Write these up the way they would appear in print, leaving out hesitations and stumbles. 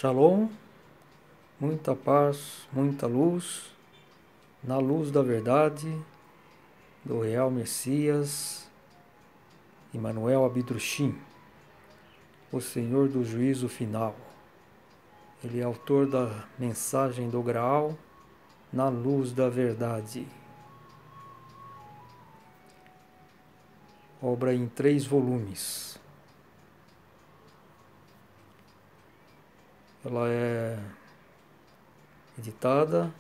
Shalom, muita paz, muita luz, na luz da verdade, do real Messias, Emmanuel Abidrushim, o Senhor do juízo final. Ele é autor da mensagem do Graal, na luz da verdade. Obra em 3 volumes. Ela é editada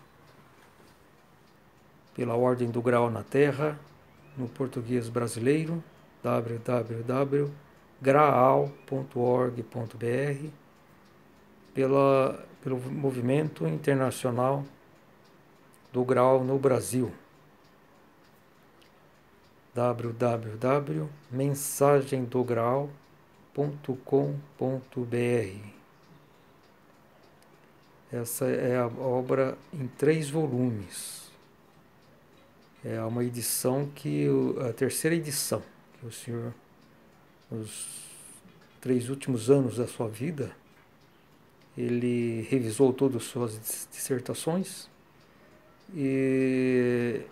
pela Ordem do Graal na Terra, no português brasileiro, www.graal.org.br, pelo Movimento Internacional do Graal no Brasil, www.mensagemdograal.com.br. Essa é a obra em 3 volumes. É uma edição a terceira edição, que o senhor, nos 3 últimos anos da sua vida, ele revisou todas as suas dissertações e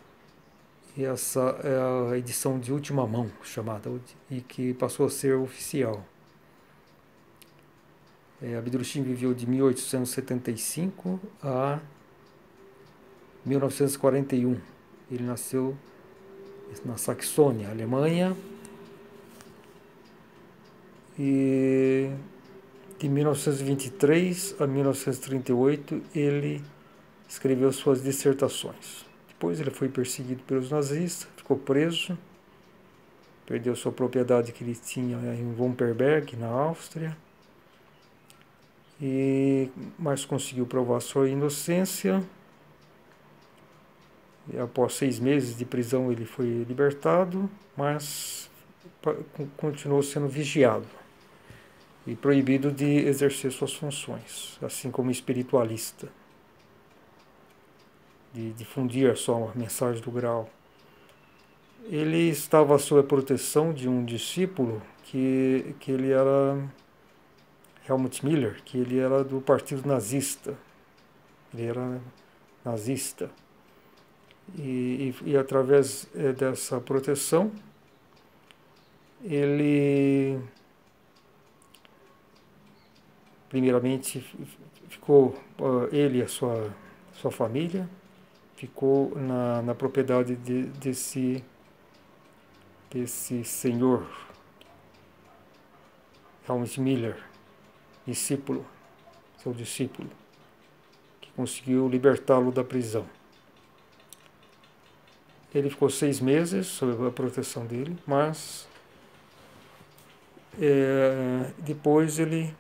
essa é a edição de última mão, chamada, e que passou a ser oficial. Abidrushim viveu de 1875 a 1941. Ele nasceu na Saxônia, Alemanha, e de 1923 a 1938 ele escreveu suas dissertações. Depois ele foi perseguido pelos nazistas, ficou preso, perdeu sua propriedade que ele tinha em Womperberg, na Áustria, mas conseguiu provar sua inocência. E após 6 meses de prisão ele foi libertado, mas continuou sendo vigiado e proibido de exercer suas funções, assim como espiritualista, de difundir a sua mensagem do Graal. Ele estava sob a proteção de um discípulo que ele era Helmut Miller, que ele era do partido nazista. Ele era nazista. E através dessa proteção, ele primeiramente ficou, ele e a sua família, ficou na propriedade desse senhor Helmut Miller, seu discípulo, que conseguiu libertá-lo da prisão. Ele ficou 6 meses sob a proteção dele, mas depois ele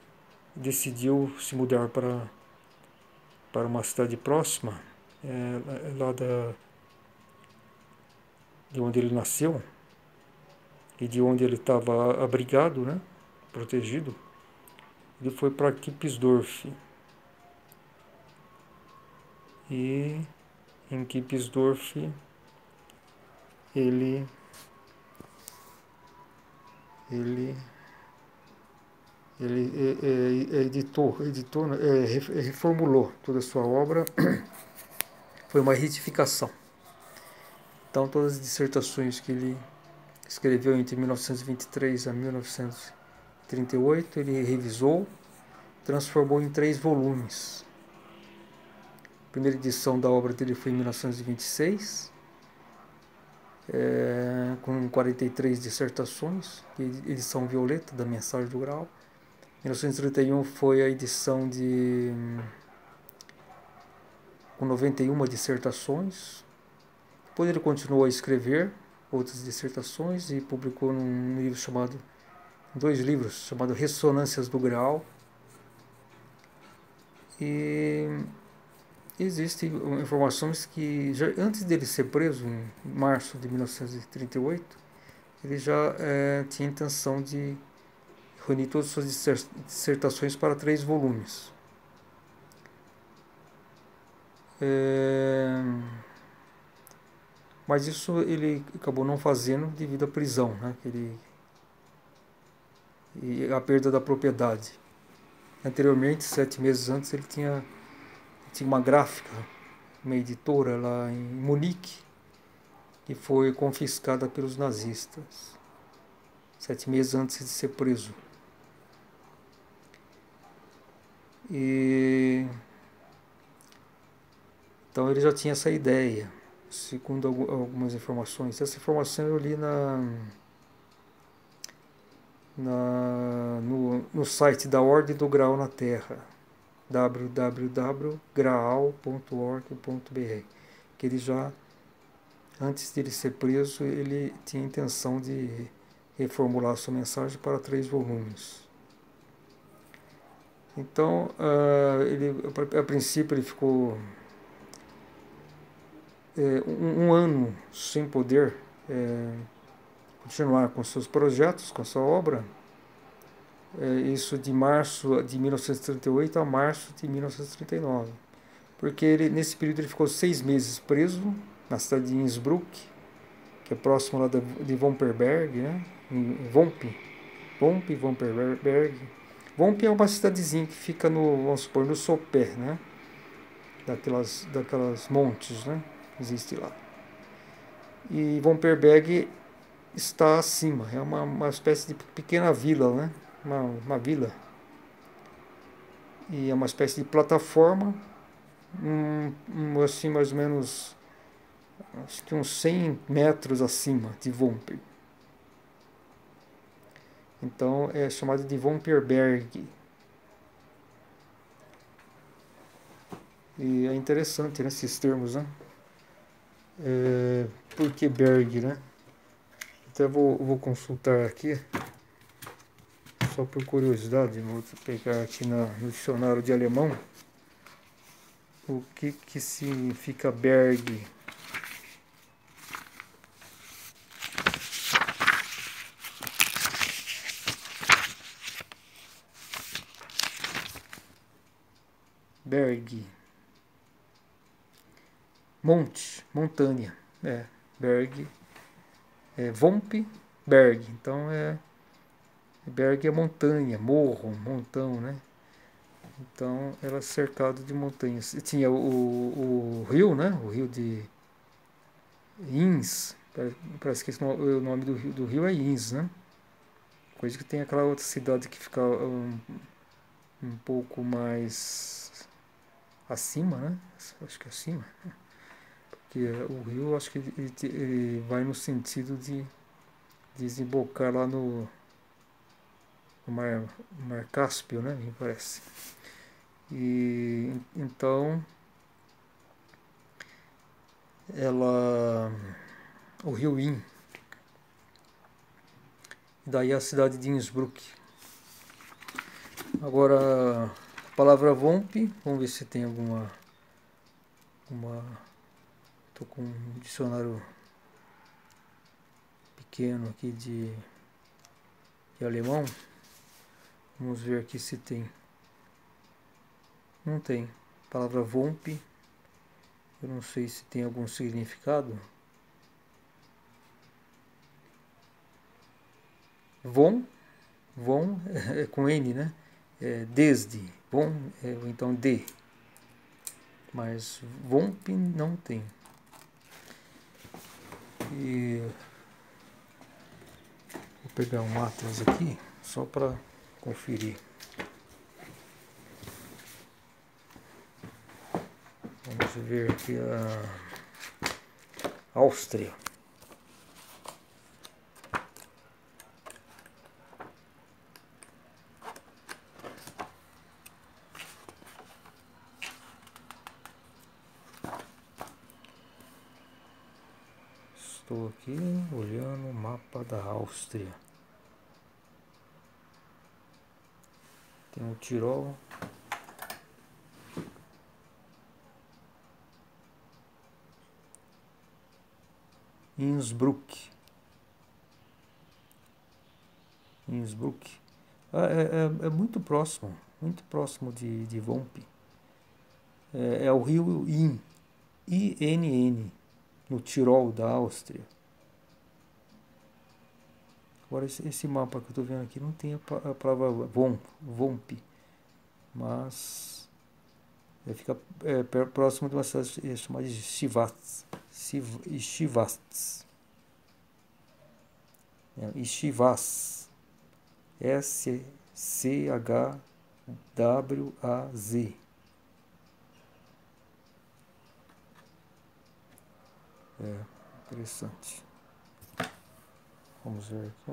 decidiu se mudar para uma cidade próxima, lá de onde ele nasceu e de onde ele estava abrigado, né, protegido. Ele foi para Kipsdorf. E em Kipsdorf ele reformulou toda a sua obra. Foi uma retificação. Então todas as dissertações que ele escreveu entre 1923 a 1938, ele revisou, transformou em 3 volumes. A primeira edição da obra dele foi em 1926, com 43 dissertações, edição violeta da Mensagem do Graal. 1931 foi a edição com 91 dissertações. Depois ele continuou a escrever outras dissertações e publicou num livro chamado, 2 livros, chamado Ressonâncias do Graal. E existem informações que, já antes dele ser preso, em março de 1938, ele já tinha intenção de reunir todas as suas dissertações para 3 volumes. Mas isso ele acabou não fazendo devido à prisão, né, e a perda da propriedade. Anteriormente, 7 meses antes, ele tinha uma gráfica, uma editora lá em Munique, que foi confiscada pelos nazistas, 7 meses antes de ser preso. E então ele já tinha essa ideia, segundo algumas informações. Essa informação eu li no site da Ordem do Graal na Terra, www.graal.org.br, que ele já, antes de ele ser preso, ele tinha a intenção de reformular sua mensagem para 3 volumes. Então, a princípio ele ficou um ano sem poder continuar com seus projetos, com sua obra. Isso de março de 1938 a março de 1939. Porque nesse período ele ficou 6 meses preso na cidade de Innsbruck, que é próximo lá de Vomperberg, né? Vomperberg. Vomp é uma cidadezinha que fica vamos supor, no sopé, né? Daquelas montes, né? Existe lá. E Vomperberg está acima, é uma espécie de pequena vila, né? Uma vila. E é uma espécie de plataforma, assim mais ou menos, acho que uns 100 metros acima de Vomper. Então é chamado de Vomperberg. E é interessante, né, esses termos, né? Por que Berg, né? Até vou consultar aqui, só por curiosidade, vou pegar aqui no dicionário de alemão o que significa Berg. Berg. Monte, montanha. Berg. Vomp, Berg. Então Berg é montanha, morro, montão, né? Então era cercado de montanhas. E tinha o rio, né? O rio de Inns. Parece que o nome do rio é Inns, né? Coisa que tem aquela outra cidade que fica um pouco mais acima, né? Acho que é acima. Porque o rio, acho que ele vai no sentido de desembocar lá no mar Cáspio, né? Me parece. E então o rio Inn, daí a cidade de Innsbruck. Agora a palavra Vomp, vamos ver se tem alguma estou com um dicionário pequeno aqui de alemão. Vamos ver aqui se tem. Não tem. A palavra Vomp, eu não sei se tem algum significado. Von é com N, né? Desde. Von ou então de. Mas Vomp não tem. E vou pegar um Atlas aqui só para conferir. Vamos ver aqui a Áustria. Estou aqui olhando o mapa da Áustria. Tem o Tirol. Innsbruck. É muito próximo de Vomp. É o rio Inn, INN, no Tirol da Áustria. Agora esse mapa que eu estou vendo aqui não tem a palavra Vomp. mas fica próximo de uma cidade chamada Chivas. Chivas. Chivas. SCHWAZ. Interessante. Vamos ver aqui.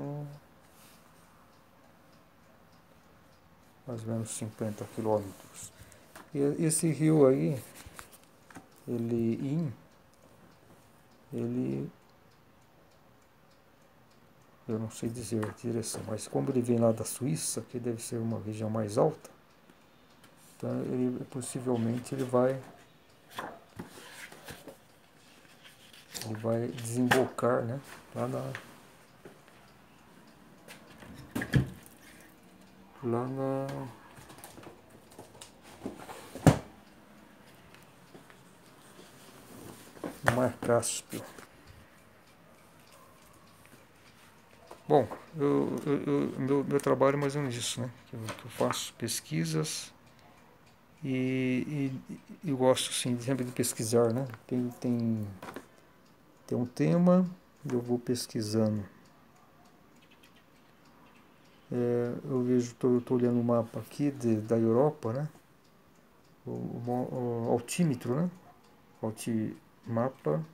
Mais ou menos 50 quilômetros. E esse rio aí, ele eu não sei dizer a direção, mas como ele vem lá da Suíça, que deve ser uma região mais alta, então ele possivelmente ele vai desembocar, né, lá no Mar Cáspio. Bom, meu trabalho é mais ou menos isso, né? Que eu faço pesquisas e eu gosto sim, sempre de pesquisar, né? Tem um tema, eu vou pesquisando. Eu vejo, estou olhando o mapa aqui da Europa, né? O altímetro, né? Altimapa.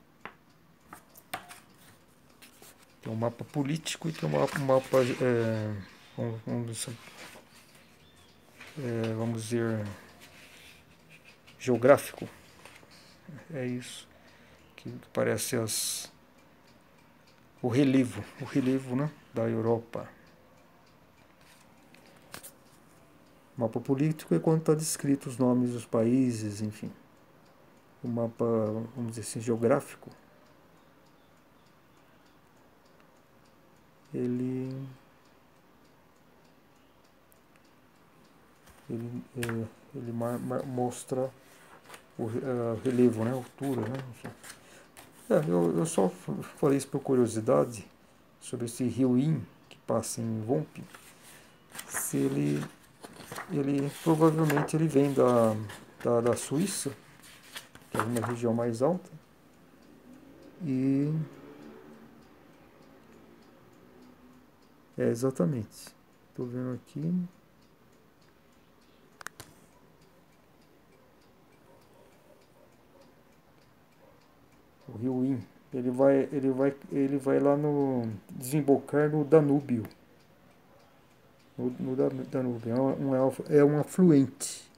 Tem um mapa político e tem um mapa vamos dizer, geográfico. É isso. Que parece o relevo, né, da Europa. O mapa político é quando está descrito os nomes dos países, enfim. O mapa, vamos dizer assim, geográfico, ele mostra o relevo, né, a altura, né, enfim. Eu só falei isso por curiosidade sobre esse rio Inn que passa em Vomp. Se ele provavelmente ele vem da Suíça, que é uma região mais alta, e exatamente. Estou vendo aqui. O rio Inn. Ele vai lá desembocar no Danúbio. No Danúbio. É um afluente.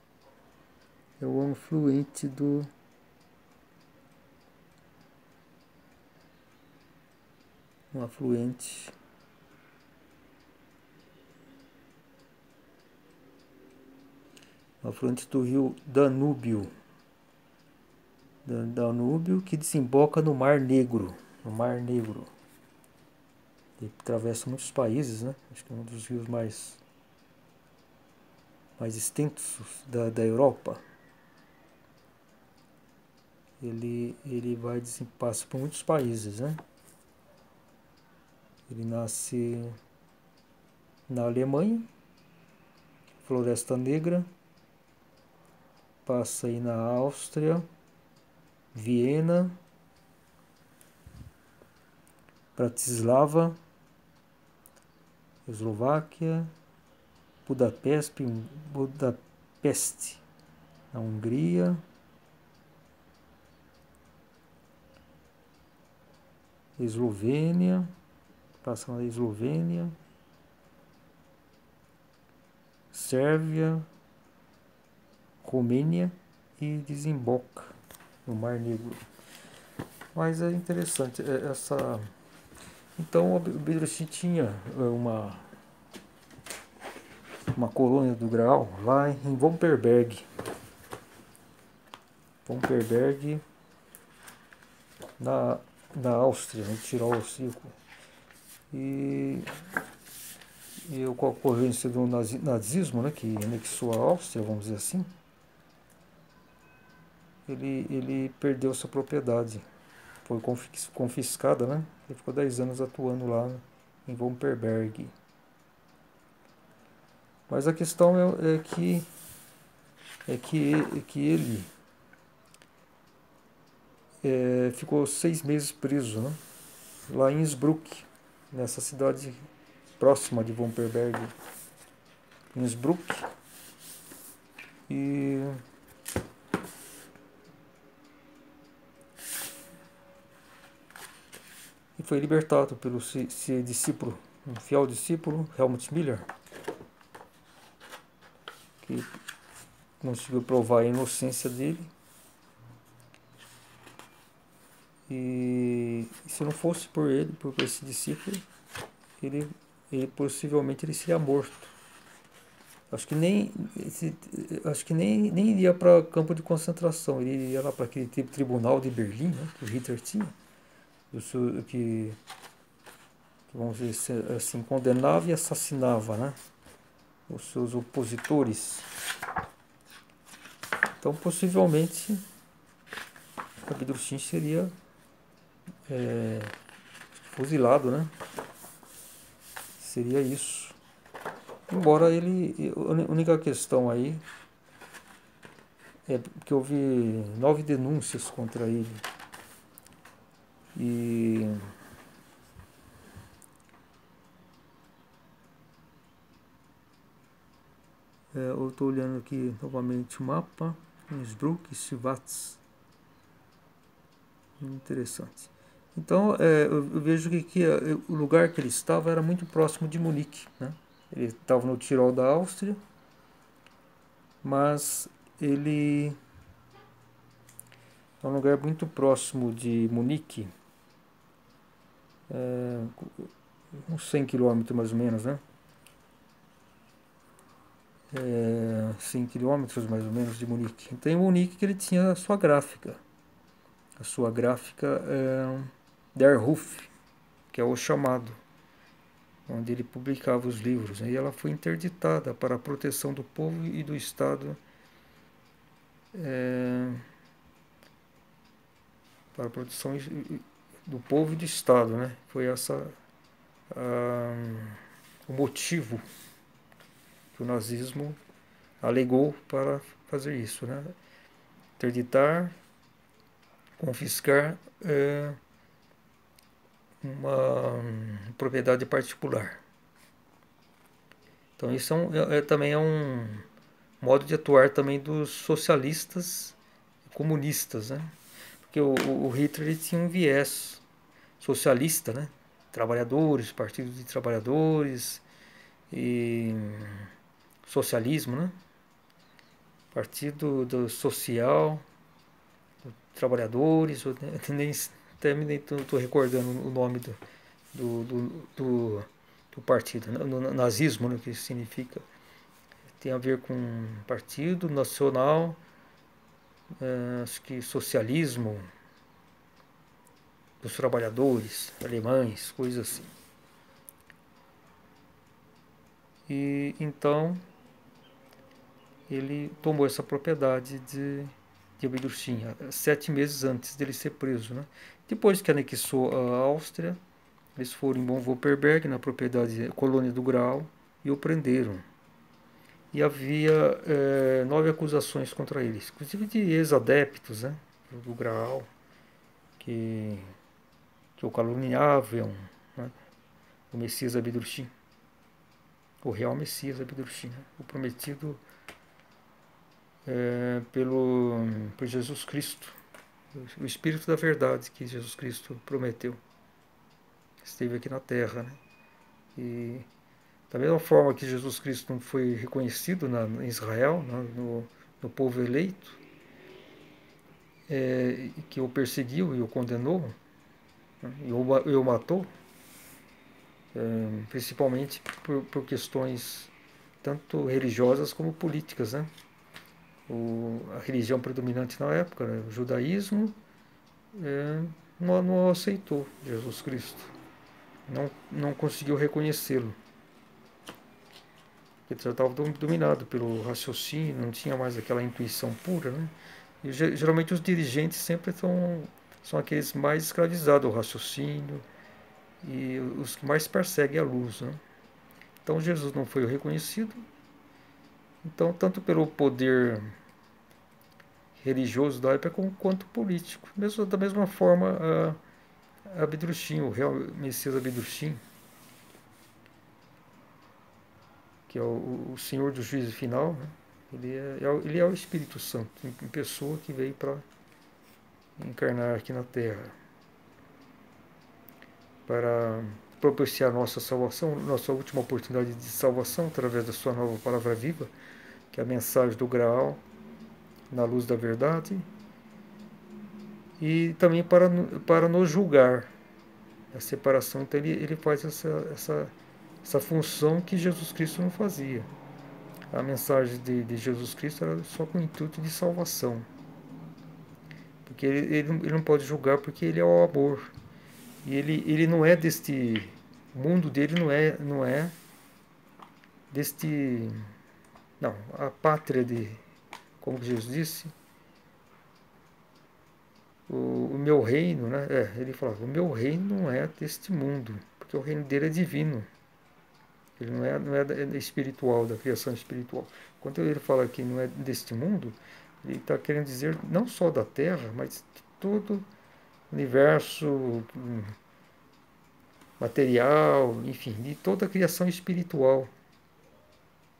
É um afluente do... Um afluente... afluente do rio Danúbio. Danúbio, que desemboca no Mar Negro. No Mar Negro. Ele atravessa muitos países, né? Acho que é um dos rios mais extensos da Europa. Ele passa por muitos países, né? Ele nasce na Alemanha, Floresta Negra, passa aí na Áustria, Viena, Bratislava, Eslováquia, Budapeste, na Hungria, Eslovênia, passa na Eslovênia, Sérvia, Romênia e desemboca no Mar Negro. Mas é interessante essa. Então o Bedrochin tinha uma colônia do Graal lá em Vomperberg. Vomperberg, na Áustria, no Tirol Austríaco. E com a ocorrência do nazismo, né, que anexou a Áustria, vamos dizer assim, ele perdeu essa propriedade. Foi confiscada, né? Ele ficou 10 anos atuando lá em Vomperberg. Mas a questão é que é que ele ficou 6 meses preso, né? Lá em Innsbruck, nessa cidade próxima de Wupperberg, Innsbruck, e foi libertado pelo seu discípulo, um fiel discípulo, Helmut Miller, que conseguiu provar a inocência dele. E se não fosse por ele, por esse discípulo, ele possivelmente ele seria morto. Acho que nem iria para campo de concentração, ele ia lá para aquele tipo tribunal de Berlim, né, que o Hitler tinha, que vamos dizer assim, condenava e assassinava, né, os seus opositores. Então, possivelmente, Abdursim seria fuzilado, né? Seria isso. Embora a única questão aí é que houve 9 denúncias contra ele. E eu estou olhando aqui novamente o mapa. Innsbruck, Schwatz. Interessante. Então, eu vejo que o lugar que ele estava era muito próximo de Munique, né? Ele estava no Tirol da Áustria, mas ele é um lugar muito próximo de Munique, uns 100 quilômetros mais ou menos, né? 100 quilômetros mais ou menos de Munique. Então, em Munique que ele tinha a sua gráfica. A sua gráfica Der Ruf, que é o chamado, onde ele publicava os livros. E ela foi interditada para a proteção do povo e do Estado, para a proteção do povo e do Estado, né? Foi essa o motivo que o nazismo alegou para fazer isso, né? Interditar, confiscar uma propriedade particular. Então isso também é um modo de atuar também dos socialistas e comunistas, né? Porque o Hitler ele tinha um viés socialista, né? Trabalhadores, partido de trabalhadores e socialismo, né? Partido do social, do trabalhadores, nem estou recordando o nome do partido, no nazismo, né, que significa, tem a ver com partido nacional, acho que socialismo dos trabalhadores alemães, coisas assim. E então ele tomou essa propriedade de Abdursim 7 meses antes dele ser preso, né? Depois que anexou a Áustria, eles foram em Wupperberg, na propriedade colônia do Grau, e o prenderam. E havia 9 acusações contra eles, inclusive de ex-adeptos, né, do Grau, que o caluniavam, né, o Messias Abdursim, o real Messias Abdursim, né, o prometido por Jesus Cristo, o Espírito da Verdade que Jesus Cristo prometeu, esteve aqui na Terra, né? E da mesma forma que Jesus Cristo não foi reconhecido em Israel, né, no povo eleito, que o perseguiu e o condenou, né, e o matou, principalmente por questões tanto religiosas como políticas, né? A religião predominante na época, né, o judaísmo, não aceitou Jesus Cristo, não conseguiu reconhecê-lo, porque já estava dominado pelo raciocínio, não tinha mais aquela intuição pura, né? E geralmente os dirigentes sempre são aqueles mais escravizados ao raciocínio e os que mais perseguem a luz, né? Então Jesus não foi reconhecido. Então, tanto pelo poder religioso da época quanto político. Da mesma forma, Abdurrahim, o real Messias Abdurrahim, que é o Senhor do juízo final, né? Ele é o Espírito Santo, em pessoa que veio para encarnar aqui na Terra, para propiciar nossa salvação, nossa última oportunidade de salvação, através da sua nova palavra viva, que é a mensagem do Graal, na luz da verdade, e também para nos julgar a separação. Então ele faz essa função que Jesus Cristo não fazia. A mensagem de Jesus Cristo era só com o intuito de salvação, porque ele não pode julgar, porque ele é o amor, e ele não é deste, o mundo dele não é deste, não, a pátria de, como Jesus disse, o meu reino, né? Ele falava, o meu reino não é deste mundo, porque o reino dele é divino. Ele não é espiritual, da criação espiritual. Quando ele fala que não é deste mundo, ele está querendo dizer não só da Terra, mas de todo o universo material, enfim, de toda a criação espiritual,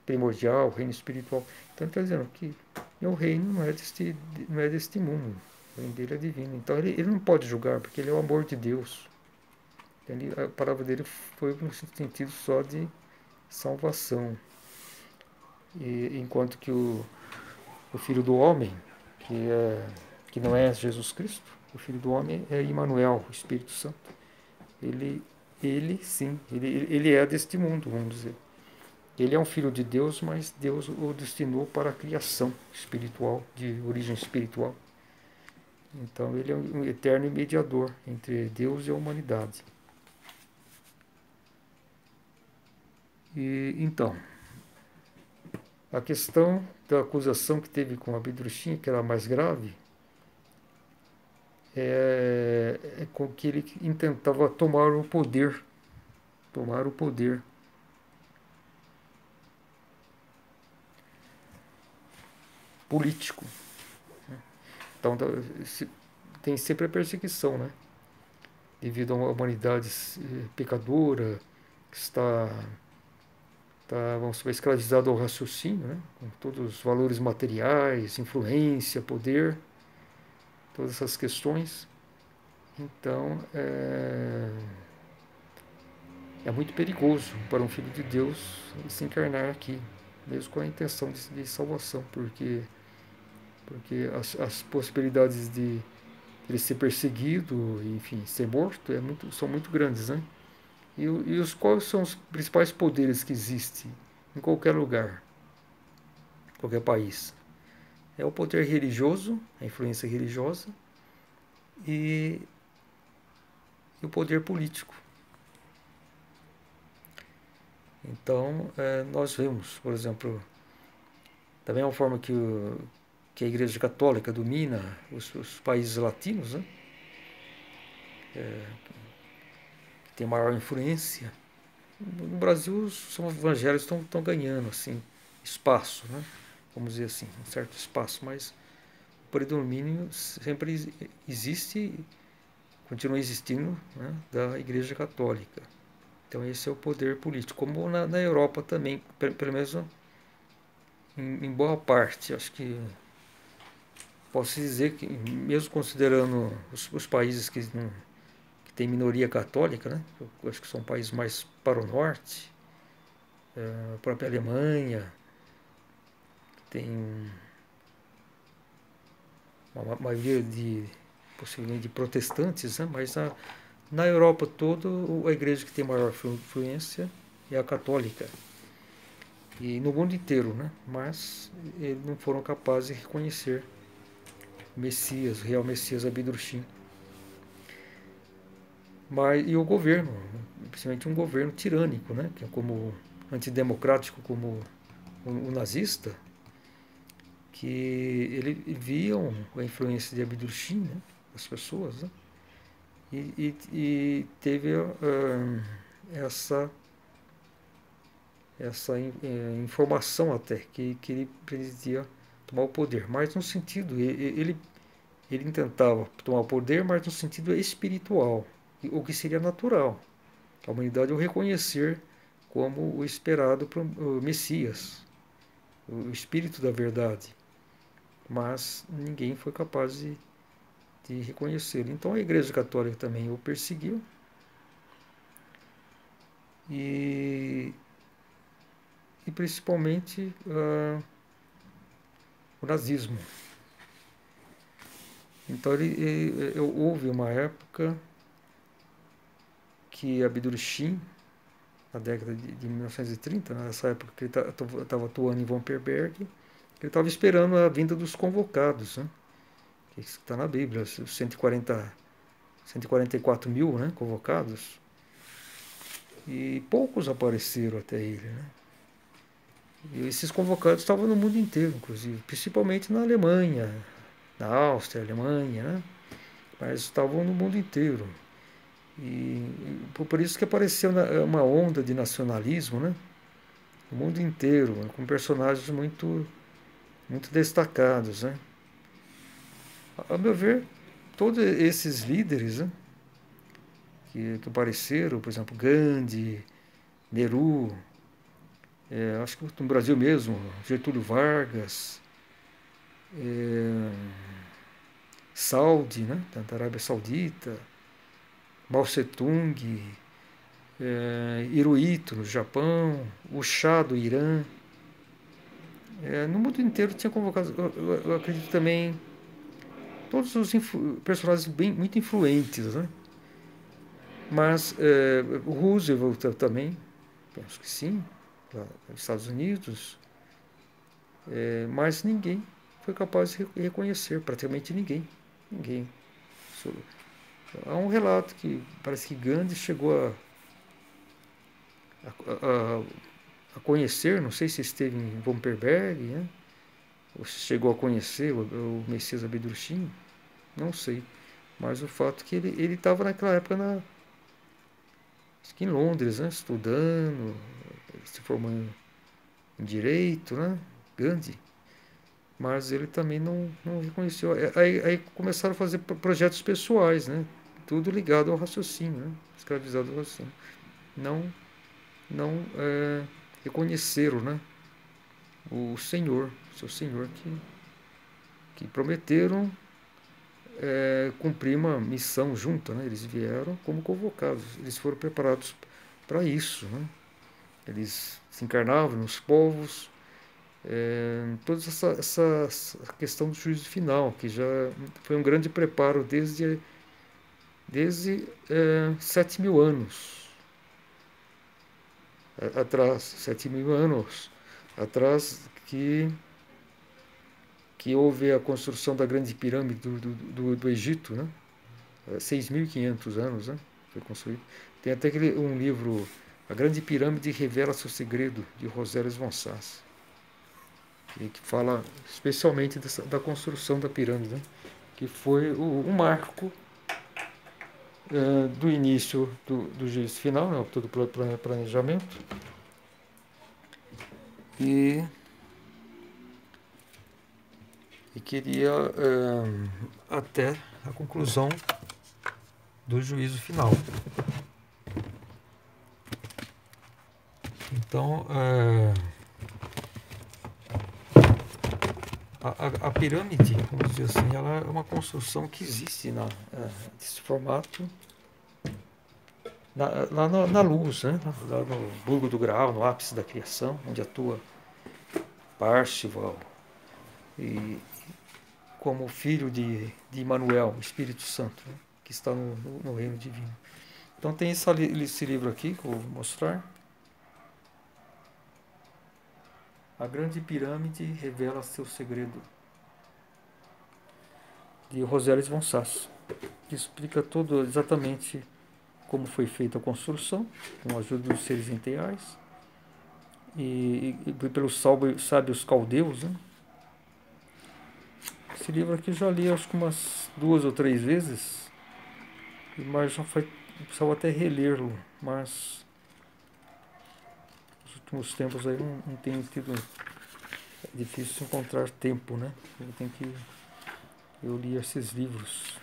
primordial, reino espiritual. Então ele está dizendo que meu reino não é deste mundo. O reino dele é divino. Então ele não pode julgar, porque ele é o amor de Deus. A palavra dele foi no sentido só de salvação. E, enquanto que o Filho do Homem, que não é Jesus Cristo, o Filho do Homem é Emmanuel, o Espírito Santo. Ele é deste mundo, vamos dizer. Ele é um filho de Deus, mas Deus o destinou para a criação espiritual, de origem espiritual. Então ele é um eterno mediador entre Deus e a humanidade. E então, a questão da acusação que teve com Abdurrahim, que era a mais grave, é com que ele intentava tomar o poder político. Então tem sempre a perseguição, né? Devido a uma humanidade pecadora, que está, vamos dizer, escravizada ao raciocínio, né? Com todos os valores materiais, influência, poder, todas essas questões. Então é muito perigoso para um filho de Deus se encarnar aqui, mesmo com a intenção de salvação, porque as possibilidades de ele ser perseguido, enfim, ser morto, são muito grandes, né? Quais são os principais poderes que existem em qualquer lugar, qualquer país? É o poder religioso, a influência religiosa, e o poder político. Então, nós vemos, por exemplo, da mesma forma que a Igreja Católica domina os países latinos, né? Que tem maior influência. No Brasil, os evangélicos estão ganhando assim, espaço, né? Vamos dizer assim, um certo espaço, mas o predomínio sempre existe, continua existindo, né, da Igreja Católica. Então esse é o poder político, como na Europa também, pelo menos em boa parte. Acho que posso dizer que, mesmo considerando os países que têm minoria católica, né, eu acho que são países mais para o norte, a própria Alemanha, que tem uma maioria possivelmente de protestantes, né, mas na Europa toda, a igreja que tem maior influência é a católica. E no mundo inteiro, né? Mas eles não foram capazes de reconhecer o Messias, o real Messias Abdurrahim. E o governo, principalmente um governo tirânico, né? Que é como antidemocrático, como o nazista, que ele viam a influência de Abdurrahim, né? As pessoas, né? E teve essa informação até que ele pretendia tomar o poder, mas no sentido, ele tentava tomar o poder, mas no sentido espiritual, o que seria natural. A humanidade o reconhecer como o esperado o Messias, o Espírito da Verdade. Mas ninguém foi capaz de reconhecê-lo. Então a Igreja Católica também o perseguiu e principalmente o nazismo. Então houve uma época que Abdul-Shin, na década de 1930, nessa época que ele estava atuando em Wurtemberg, ele estava esperando a vinda dos convocados, né? Que está na Bíblia, os 144 mil, né, convocados, e poucos apareceram até ele, né? E esses convocados estavam no mundo inteiro, inclusive, principalmente na Alemanha, na Áustria, Alemanha, né? Mas estavam no mundo inteiro. E por isso que apareceu uma onda de nacionalismo, né? No mundo inteiro, com personagens muito destacados, né? A meu ver, todos esses líderes, né, que apareceram, por exemplo, Gandhi, Nehru, acho que no Brasil mesmo, Getúlio Vargas, Saudi, né, da Arábia Saudita, Mao Tse-tung, Hirohito no Japão, o Shah do Irã. No mundo inteiro tinha convocado, eu acredito também, todos os personagens muito influentes, né? Mas o Roosevelt também, penso que sim, lá nos Estados Unidos, mas ninguém foi capaz de reconhecer, praticamente ninguém. Ninguém. Há um relato que parece que Gandhi chegou a conhecer, não sei se esteve em Wurtemberg, né? Ou se chegou a conhecer o Messias Abdul-Shin, não sei. Mas o fato é que ele estava naquela época acho que em Londres, né? Estudando, se formando em Direito, né? Gandhi. Mas ele também não reconheceu. Aí começaram a fazer projetos pessoais, né? Tudo ligado ao raciocínio, né? Escravizado ao raciocínio. Não reconheceram, né? O Senhor, seu Senhor, que prometeram cumprir uma missão junta, né? Eles vieram como convocados, eles foram preparados para isso, né? Eles se encarnavam nos povos, toda essa questão do juízo final, que já foi um grande preparo desde 7.000 anos atrás, 7.000 anos atrás, que houve a construção da grande pirâmide do Egito, né? 6.500 anos, né? Foi construído. Tem até um livro, A Grande Pirâmide Revela Seu Segredo, de Rosales von Sass, que fala especialmente da construção da pirâmide, né? Que foi o marco do início do juízo final, né? Todo o planejamento. E queria até a conclusão do juízo final. Então, a pirâmide, vamos dizer assim, ela é uma construção que existe nesse formato lá na luz, né? Lá no Burgo do Graal, no ápice da criação, onde atua Parzival, e como filho de Emmanuel, Espírito Santo, né? Que está no reino divino. Então tem esse livro aqui que eu vou mostrar. A Grande Pirâmide Revela Seu Segredo, de Rosales von Sass, que explica tudo exatamente como foi feita a construção, com a ajuda dos seres integrais e pelos sábios caldeus, né? Esse livro aqui eu já li acho que umas 2 ou 3 vezes, mas já precisava até reler-lo, mas nos últimos tempos aí não tenho tido É difícil encontrar tempo, né? Eu li esses livros.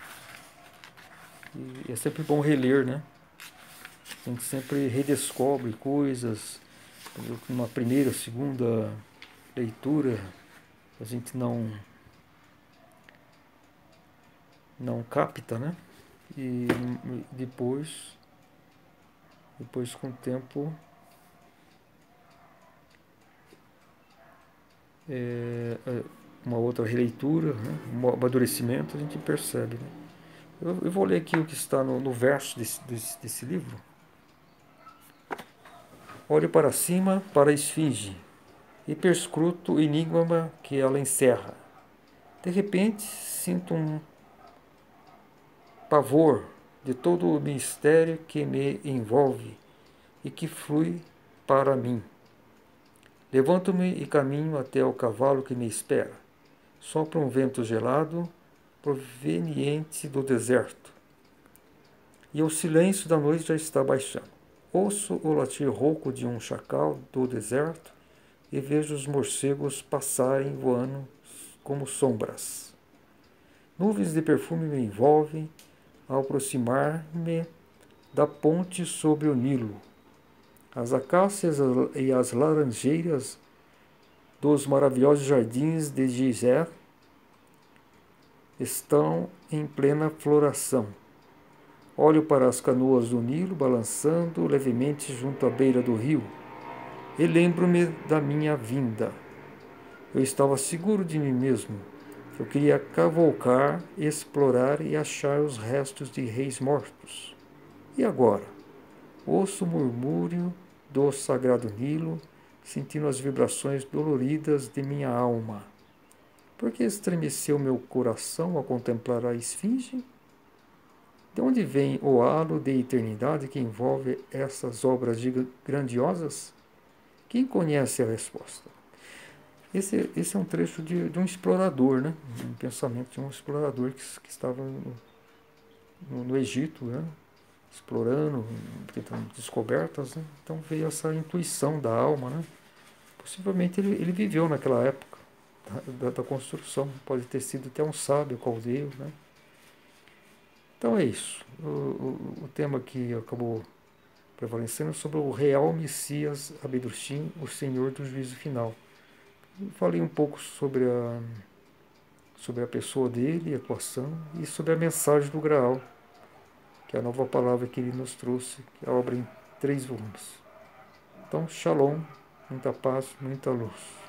E é sempre bom reler, né? A gente sempre redescobre coisas. Numa primeira, segunda leitura, a gente não capta, né? E depois com o tempo, uma outra releitura, né? Um amadurecimento, a gente percebe, né? Eu vou ler aqui o que está no verso desse livro. Olho para cima, para a esfinge, e perscruto o enigma que ela encerra. De repente, sinto um pavor de todo o mistério que me envolve e que flui para mim. Levanto-me e caminho até o cavalo que me espera. Sopra um vento gelado, proveniente do deserto, e o silêncio da noite já está baixando. Ouço o latir rouco de um chacal do deserto e vejo os morcegos passarem voando como sombras. Nuvens de perfume me envolvem ao aproximar-me da ponte sobre o Nilo. As acácias e as laranjeiras dos maravilhosos jardins de Gizé estão em plena floração. Olho para as canoas do Nilo balançando levemente junto à beira do rio e lembro-me da minha vinda. Eu estava seguro de mim mesmo. Eu queria cavalcar, explorar e achar os restos de reis mortos. E agora? Ouço o murmúrio do sagrado Nilo, sentindo as vibrações doloridas de minha alma. Por que estremeceu meu coração ao contemplar a esfinge? De onde vem o halo de eternidade que envolve essas obras grandiosas? Quem conhece a resposta? Esse é um trecho de um explorador, né? Um pensamento de um explorador que estava no Egito, né? Explorando, tentando descobertas, né? Então veio essa intuição da alma, né? Possivelmente ele viveu naquela época da construção, pode ter sido até um sábio caldeiro, né? Então é isso. O tema que acabou prevalecendo é sobre o real Messias Abedrushim, o Senhor do Juízo Final. Eu falei um pouco sobre a pessoa dele, a atuação, e sobre a mensagem do Graal, que é a nova palavra que ele nos trouxe, que é a obra em 3 volumes. Então, Shalom, muita paz, muita luz.